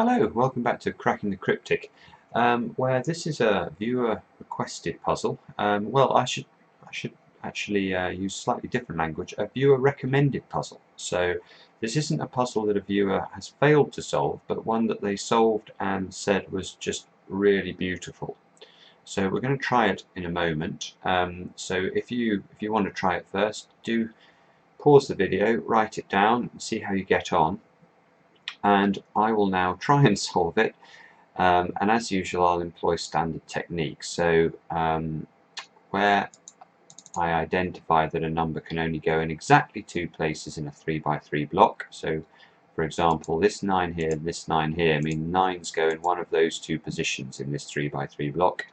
Hello, welcome back to Cracking the Cryptic, where this is a viewer requested puzzle. Well, I should actually use slightly different language, a viewer recommended puzzle. So this isn't a puzzle that a viewer has failed to solve, but one that they solved and said was just really beautiful. So we're going to try it in a moment. So if you want to try it first, do pause the video, write it down, and see how you get on. And I will now try and solve it, and as usual I'll employ standard techniques. So where I identify that a number can only go in exactly two places in a 3x3 block, so for example this 9 here and this 9 here mean 9s go in one of those two positions in this 3x3 block,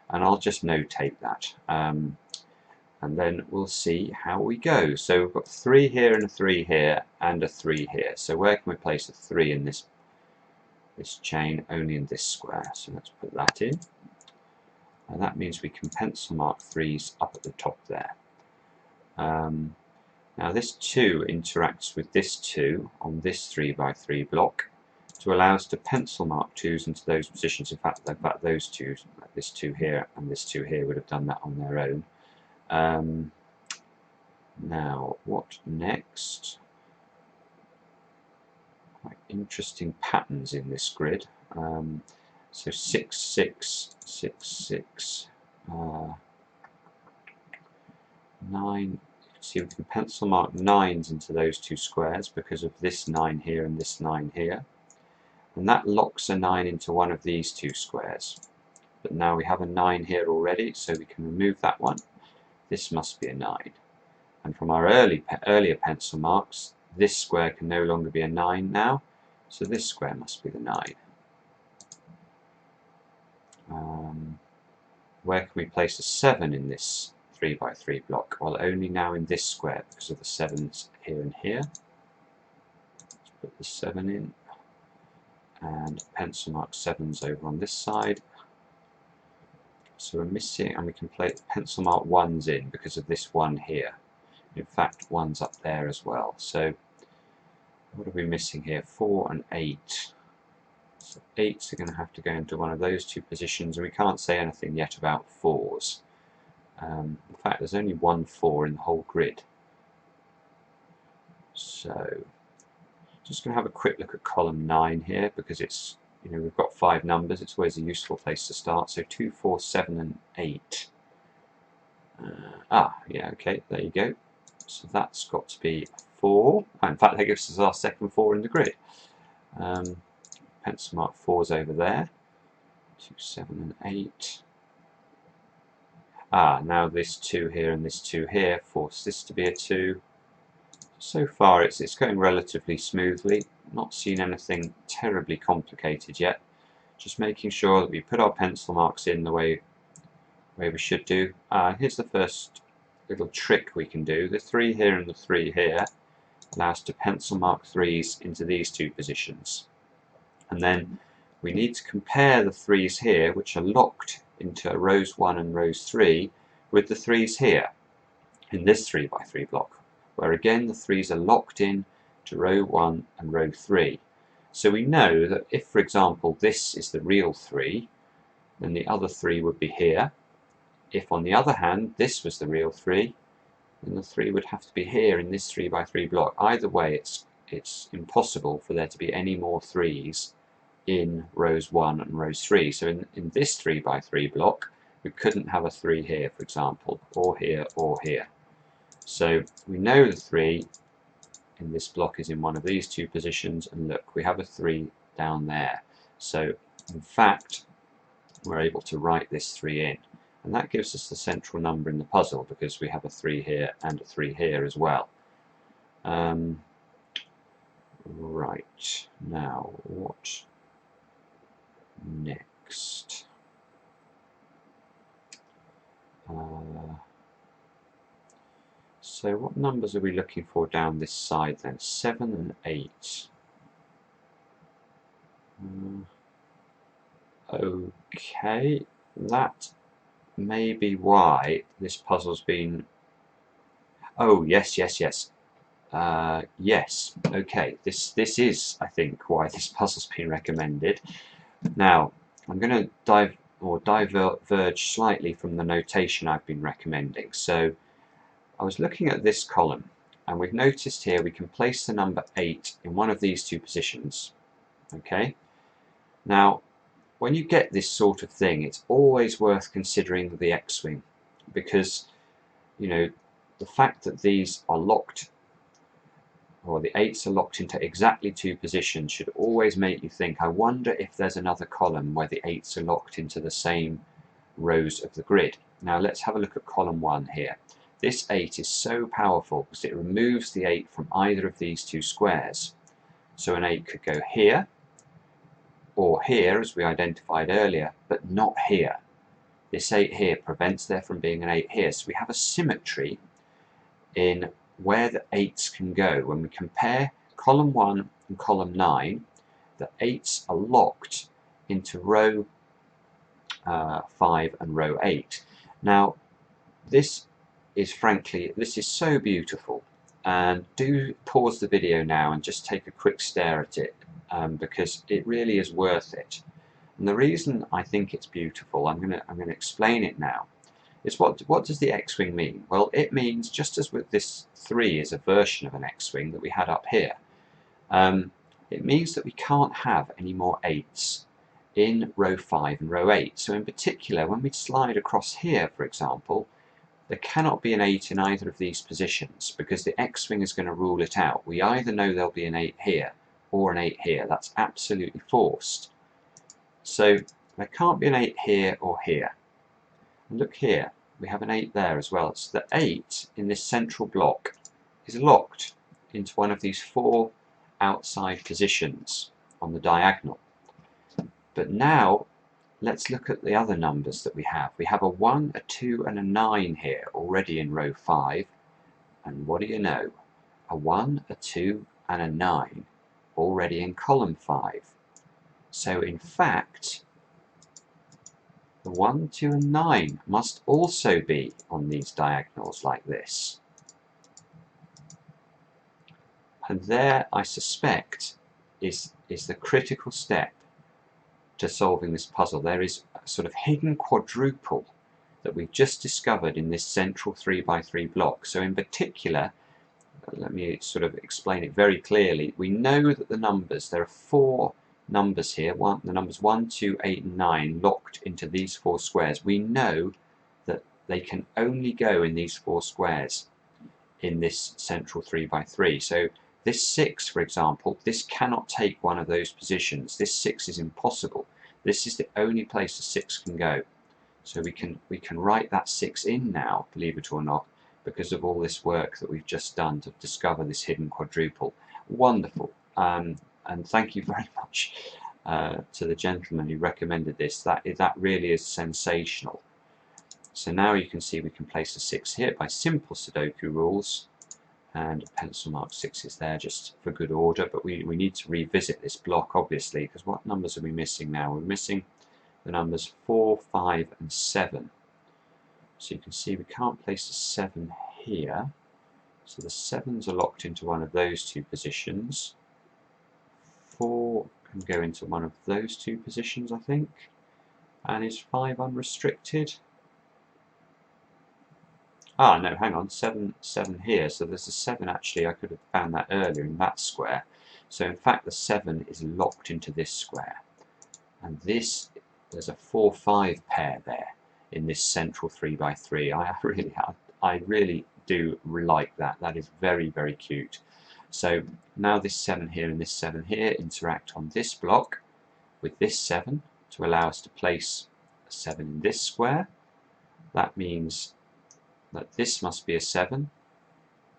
and I'll just notate that. And then we'll see how we go. So we've got 3 here and a 3 here and a 3 here. So where can we place a 3 in this chain? Only in this square. So let's put that in. And that means we can pencil mark 3s up at the top there. Now this 2 interacts with this 2 on this 3x3 block to allow us to pencil mark 2s into those positions. In fact those 2, like this 2 here and this 2 here, would have done that on their own. Now, what next? Quite interesting patterns in this grid. So 6, 6, 6, 6, 9. You can see we can pencil mark 9s into those two squares because of this 9 here and this 9 here. And that locks a 9 into one of these two squares. But now we have a 9 here already, so we can remove that one. This must be a 9. And from our earlier pencil marks, this square can no longer be a 9 now, so this square must be the 9. Where can we place a 7 in this 3x3 block? Well, only now in this square because of the 7s here and here. Let's put the 7 in and pencil mark 7s over on this side. So we're missing, and we can pencil mark 1s in because of this 1 here. In fact, 1's up there as well. So what are we missing here? 4 and 8. So 8s are going to have to go into one of those two positions, and we can't say anything yet about 4s. In fact, there's only one 4 in the whole grid. So just going to have a quick look at column 9 here, because it's, we've got 5 numbers. It's always a useful place to start. So 2, 4, 7 and 8. Yeah, okay, there you go. So that's got to be 4. In fact, that gives us our second 4 in the grid. Pencil mark 4's over there. 2, 7 and 8. Now this 2 here and this 2 here force this to be a 2. So far it's going relatively smoothly. Not seen anything terribly complicated yet. Just making sure that we put our pencil marks in the way we should do. Here's the first little trick we can do. The 3 here and the 3 here allow us to pencil mark 3s into these two positions. And then we need to compare the 3s here, which are locked into rows 1 and rows 3, with the 3s here in this 3x3 block, where again the 3s are locked in to row 1 and row 3. So we know that if, for example, this is the real 3, then the other 3 would be here. If, on the other hand, this was the real 3, then the 3 would have to be here in this 3x3 block. Either way, it's impossible for there to be any more 3s in rows 1 and rows 3. So in this 3x3 block, we couldn't have a 3 here, for example, or here, or here. So we know the 3 in this block is in one of these two positions, and look, we have a 3 down there. So in fact, we're able to write this 3 in. And that gives us the central number in the puzzle, because we have a 3 here and a 3 here as well. Right, now what next? So what numbers are we looking for down this side then? 7 and 8. Okay, that may be why this puzzle's been... Oh, yes. Yes, okay, this is, I think, why this puzzle's been recommended. Now, I'm going to diverge slightly from the notation I've been recommending. So, I was looking at this column, and we've noticed here we can place the number 8 in one of these two positions. Okay? Now, when you get this sort of thing, it's always worth considering the X-wing, because, you know, the fact that these are locked, or the 8s are locked into exactly two positions, should always make you think, I wonder if there's another column where the 8s are locked into the same rows of the grid. Now let's have a look at column 1 here. This 8 is so powerful because it removes the 8 from either of these two squares. So an 8 could go here, or here, as we identified earlier, but not here. This 8 here prevents there from being an 8 here. So we have a symmetry in where the 8s can go. When we compare column 1 and column 9, the 8s are locked into row 5 and row 8. Now, this is so beautiful, and do pause the video now and just take a quick stare at it, because it really is worth it. And the reason I think it's beautiful, I'm going to explain it now, is what does the X-wing mean? Well, it means, just as with this 3 is a version of an X-wing that we had up here, it means that we can't have any more 8s in row 5 and row 8. So in particular, when we slide across here, for example, there cannot be an 8 in either of these positions, because the X-wing is going to rule it out. We either know there'll be an 8 here or an 8 here. That's absolutely forced. So there can't be an 8 here or here. And look here, we have an 8 there as well. So the 8 in this central block is locked into one of these 4 outside positions on the diagonal. But now let's look at the other numbers that we have. We have a 1, a 2 and a 9 here already in row 5. And what do you know? A 1, a 2 and a 9 already in column 5. So in fact, the 1, 2 and 9 must also be on these diagonals like this. And there, I suspect, is the critical step to solving this puzzle. There is a sort of hidden quadruple that we've just discovered in this central 3x3 block. So in particular, let me sort of explain it very clearly. We know that the numbers, there are 4 numbers here, the numbers 1, 2, 8 and 9 locked into these 4 squares. We know that they can only go in these 4 squares in this central 3x3. So this 6, for example, this cannot take one of those positions. This 6 is impossible. This is the only place a 6 can go. So we can write that 6 in now, believe it or not, because of all this work that we've just done to discover this hidden quadruple. Wonderful. And thank you very much to the gentleman who recommended this. That really is sensational. So now you can see we can place a 6 here by simple Sudoku rules, and a pencil mark 6 is there just for good order, but we need to revisit this block obviously, because what numbers are we missing now? We're missing the numbers 4, 5 and 7. So you can see we can't place a 7 here, so the 7s are locked into one of those two positions. 4 can go into one of those two positions, I think, and is 5 unrestricted? Ah, no, hang on, 7 here, so there's a 7 actually, I could have found that earlier in that square. So in fact the 7 is locked into this square. And this, there's a 4, 5 pair there in this central 3x3. I really do like that. That is very, very cute. So now this 7 here and this 7 here interact on this block with this 7 to allow us to place a 7 in this square. That means that this must be a 7,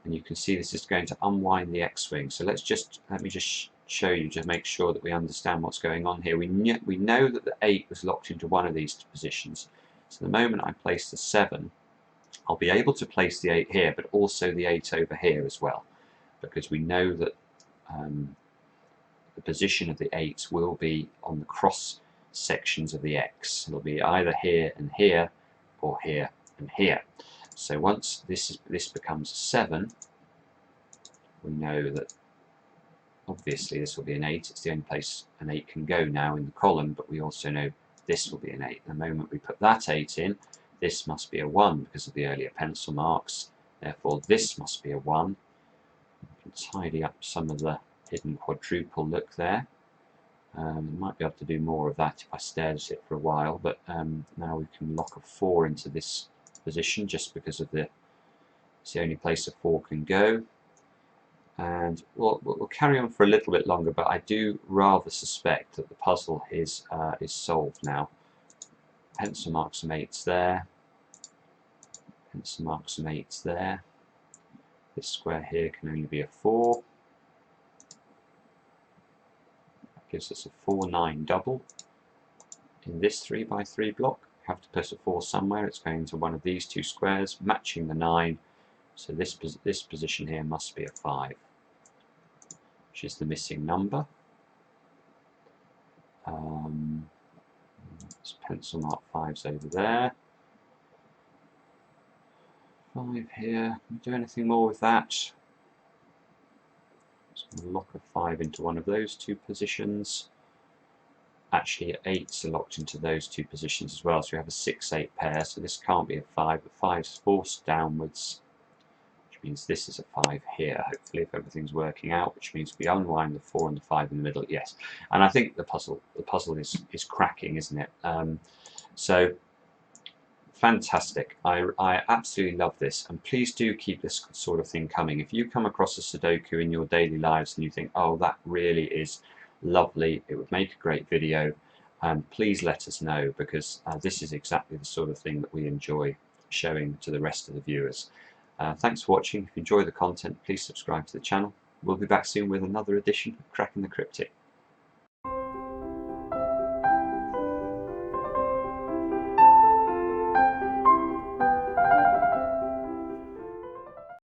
and you can see this is going to unwind the X-wing. So let me just show you to make sure that we understand what's going on here. We know that the 8 was locked into one of these positions. So the moment I place the 7, I'll be able to place the 8 here, but also the 8 over here as well, because we know that the position of the 8s will be on the cross sections of the X. It'll be either here and here, or here and here. So once this becomes a 7, we know that obviously this will be an 8. It's the only place an 8 can go now in the column, but we also know this will be an 8. The moment we put that 8 in, this must be a 1 because of the earlier pencil marks. Therefore, this must be a 1. We can tidy up some of the hidden quadruple look there. Might be able to do more of that if I stared at it for a while, but now we can lock a 4 into this position just because of it's the only place a 4 can go. And we'll carry on for a little bit longer, but I do rather suspect that the puzzle is solved now. Pencil mark some 8s there, pencil mark some 8s there. This square here can only be a 4. That gives us a 4-9 double. In this 3x3 block, we have to put a 4 somewhere. It's going to one of these two squares, matching the 9. So this position here must be a 5, which is the missing number. Let's pencil mark 5s over there. 5 here. Can we do anything more with that? Just going to lock a 5 into one of those two positions. Actually, 8s are locked into those two positions as well, so we have a 6-8 pair, so this can't be a 5, but 5's forced downwards, which means this is a 5 here, hopefully, if everything's working out, which means we unwind the 4 and the 5 in the middle, yes. And I think the puzzle is cracking, isn't it? So, fantastic. I absolutely love this, and please do keep this sort of thing coming. If you come across a Sudoku in your daily lives and you think, oh, that really is lovely, it would make a great video, please let us know, because this is exactly the sort of thing that we enjoy showing to the rest of the viewers. Thanks for watching. If you enjoy the content, please subscribe to the channel. We'll be back soon with another edition of Cracking the Cryptic.